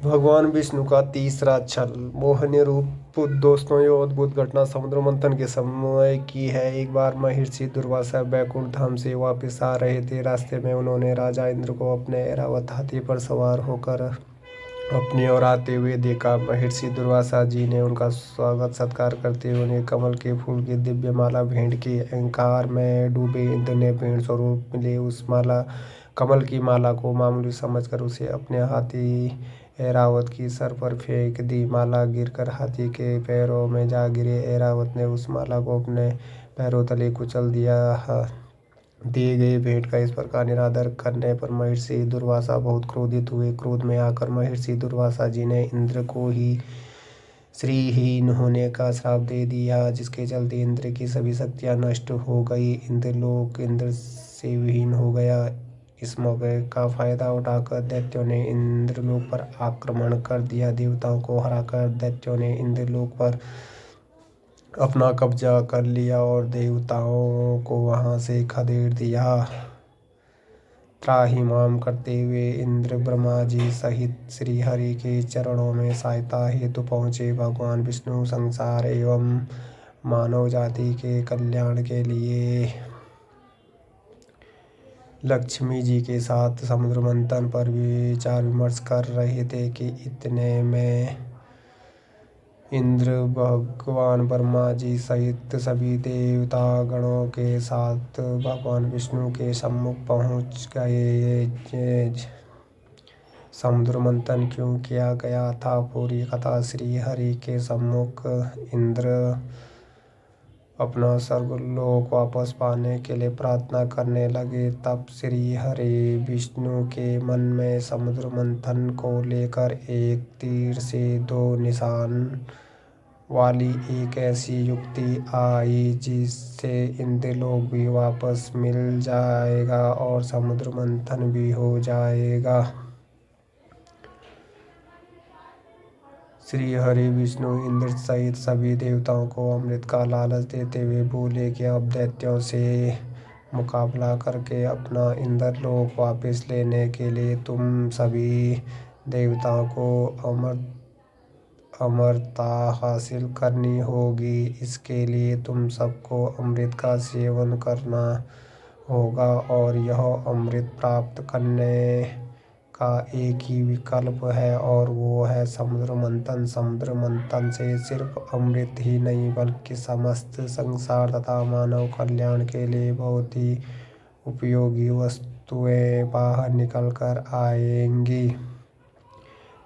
भगवान विष्णु का तीसरा छल। मोहिनी रूप। दोस्तों, ये अद्भुत घटना समुद्र मंथन के समय की है। एक बार महर्षि दुर्वासा बैकुंठ धाम से वापस आ रहे थे। रास्ते में उन्होंने राजा इंद्र को अपने ऐरावत हाथी पर सवार होकर अपनी ओर आते हुए देखा। महर्षि दुर्वासा जी ने उनका स्वागत सत्कार करते हुए उन्हें कमल के फूल की दिव्य माला भेंट की। अहंकार में डूबे इंद्र ने भेंट स्वरूप मिले उस कमल की माला को मामूली समझकर उसे अपने हाथी ऐरावत की सर पर फेंक दी। माला गिरकर हाथी के पैरों में जा गिरे। ऐरावत ने उस माला को अपने पैरों तले कुचल दिया। दिए गए भेंट का इस प्रकार निरादर करने पर महर्षि दुर्वासा बहुत क्रोधित हुए। क्रोध में आकर महर्षि दुर्वासा जी ने इंद्र को ही श्रीहीन होने का श्राप दे दिया, जिसके चलते इंद्र की सभी शक्तियां नष्ट हो गई। इंद्रलोक इंद्र से विहीन हो गया। इस मौके का फायदा उठाकर दैत्यों ने इंद्रलोक पर आक्रमण कर दिया। देवताओं को हराकर दैत्यों ने इंद्रलोक पर अपना कब्जा कर लिया और देवताओं को वहां से खदेड़ दिया। त्राहिमाम करते हुए इंद्र ब्रह्मा जी सहित श्री हरि के चरणों में सहायता हेतु पहुँचे। भगवान विष्णु संसार एवं मानव जाति के कल्याण के लिए लक्ष्मी जी के साथ समुद्र मंथन पर विचार विमर्श कर रहे थे कि इतने में इंद्र भगवान ब्रह्मा जी सहित सभी देवता गणों के साथ भगवान विष्णु के सम्मुख पहुंच गए। समुद्र मंथन क्यों किया गया था, पूरी कथा। श्री हरि के सम्मुख इंद्र अपना स्वर्गलोक वापस पाने के लिए प्रार्थना करने लगे। तब श्री हरि विष्णु के मन में समुद्र मंथन को लेकर एक तीर से दो निशान वाली एक ऐसी युक्ति आई जिससे इंद्रलोक भी वापस मिल जाएगा और समुद्र मंथन भी हो जाएगा। श्री हरि विष्णु इंद्र सहित सभी देवताओं को अमृत का लालच देते हुए बोले कि अब दैत्यों से मुकाबला करके अपना इंद्रलोक वापस लेने के लिए तुम सभी देवताओं को अमरता हासिल करनी होगी। इसके लिए तुम सबको अमृत का सेवन करना होगा और यह अमृत प्राप्त करने का एक ही विकल्प है और वो है समुद्र मंथन। समुद्र मंथन से सिर्फ अमृत ही नहीं बल्कि समस्त संसार तथा मानव कल्याण के लिए बहुत ही उपयोगी वस्तुएं बाहर निकल कर आएंगी।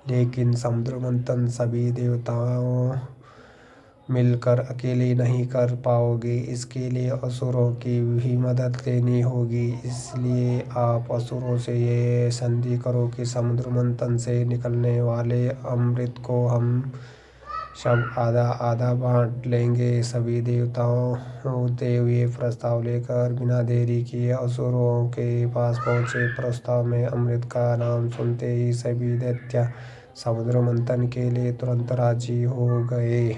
लेकिन समुद्र मंथन सभी देवताओं मिलकर अकेले नहीं कर पाओगे। इसके लिए असुरों की भी मदद लेनी होगी। इसलिए आप असुरों से ये संधि करो कि समुद्र मंथन से निकलने वाले अमृत को हम सब आधा आधा बांट लेंगे। सभी देवताओं देव ये प्रस्ताव लेकर बिना देरी किए असुरों के पास पहुँचे। प्रस्ताव में अमृत का नाम सुनते ही सभी दैत्य समुद्र मंथन के लिए तुरंत राजी हो गए।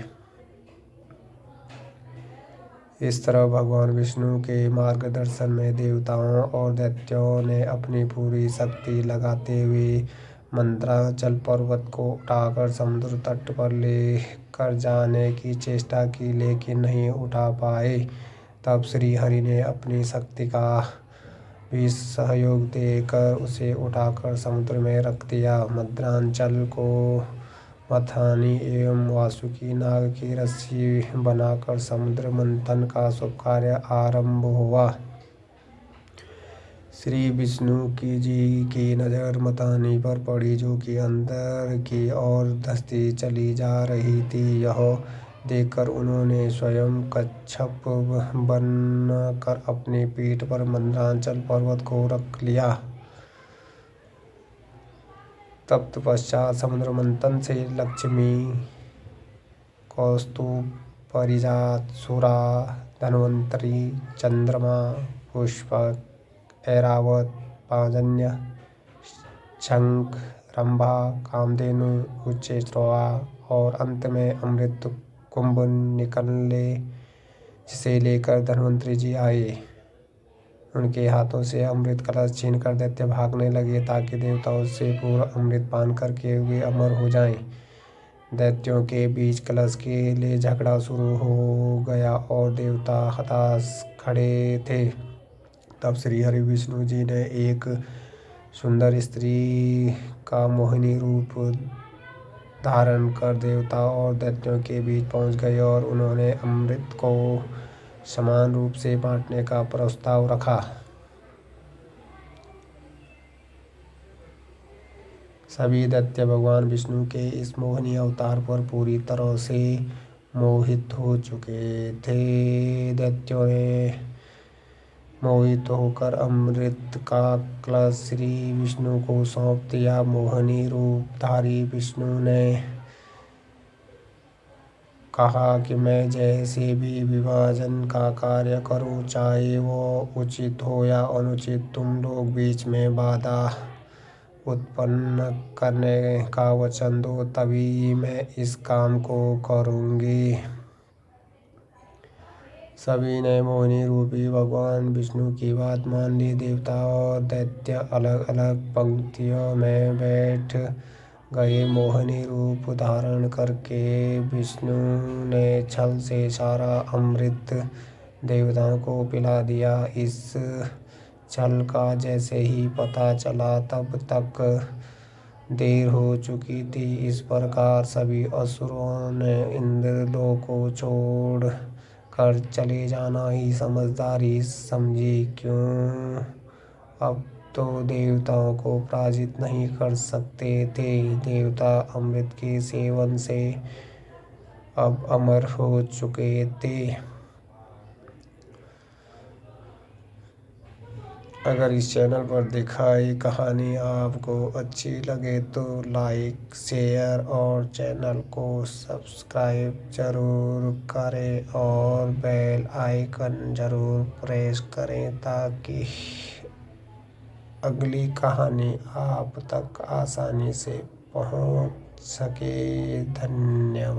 इस तरह भगवान विष्णु के मार्गदर्शन में देवताओं और दैत्यों ने अपनी पूरी शक्ति लगाते हुए मंदराचल पर्वत को उठाकर समुद्र तट पर ले कर जाने की चेष्टा की, लेकिन नहीं उठा पाए। तब श्री हरि ने अपनी शक्ति का भी सहयोग देकर उसे उठाकर समुद्र में रख दिया। मंदराचल को मथानी एवं वासुकी नाग की रस्सी बनाकर समुद्र मंथन का शुभ कार्य आरंभ हुआ। श्री विष्णु की नज़र मथानी पर पड़ी, जो कि अंदर की ओर धंसती चली जा रही थी। यह देखकर उन्होंने स्वयं कच्छप बनकर अपनी पीठ पर मंदराचल पर्वत को रख लिया। तत्पश्चात समुद्र मंथन से लक्ष्मी, कौस्तुभ, पारिजात, सुरा, धन्वंतरि, चंद्रमा, पुष्पक, ऐरावत, पांजन्य, शंख, रंभा, कामधेनु, उच्चैश्रवा और अंत में अमृत कुंभ निकले, जिसे लेकर धन्वंतरि जी आए। उनके हाथों से अमृत कलश छीनकर दैत्य भागने लगे ताकि देवताओं से पूर्ण अमृत पान करके वे अमर हो जाएं। दैत्यों के बीच कलश के लिए झगड़ा शुरू हो गया और देवता हताश खड़े थे। तब श्री हरि विष्णु जी ने एक सुंदर स्त्री का मोहिनी रूप धारण कर देवताओं और दैत्यों के बीच पहुंच गए और उन्होंने अमृत को समान रूप से बांटने का प्रस्ताव रखा। सभी दैत्य भगवान विष्णु के इस मोहिनी अवतार पर पूरी तरह से मोहित हो चुके थे। दैत्यों ने मोहित होकर अमृत का कलश श्री विष्णु को सौंप दिया। मोहिनी रूपधारी विष्णु ने कहा कि मैं जैसे भी विभाजन का कार्य करूं, चाहे वो उचित हो या अनुचित, तुम लोग बीच में बाधा उत्पन्न करने का वचन दो, तभी मैं इस काम को करूंगी। सभी ने मोहिनी रूपी भगवान विष्णु की बात मान ली। देवता और दैत्य अलग अलग पंक्तियों में बैठ गए। मोहिनी रूप धारण करके विष्णु ने छल से सारा अमृत देवताओं को पिला दिया। इस छल का जैसे ही पता चला तब तक देर हो चुकी थी। इस प्रकार सभी असुरों ने इंद्रलोक को छोड़ कर चले जाना ही समझदारी समझी। क्यों, अब तो देवताओं को पराजित नहीं कर सकते थे। देवता अमृत के सेवन से अब अमर हो चुके थे। अगर इस चैनल पर दिखाई कहानी आपको अच्छी लगे तो लाइक, शेयर और चैनल को सब्सक्राइब जरूर करें और बेल आइकन जरूर प्रेस करें ताकि अगली कहानी आप तक आसानी से पहुंच सके। धन्यवाद।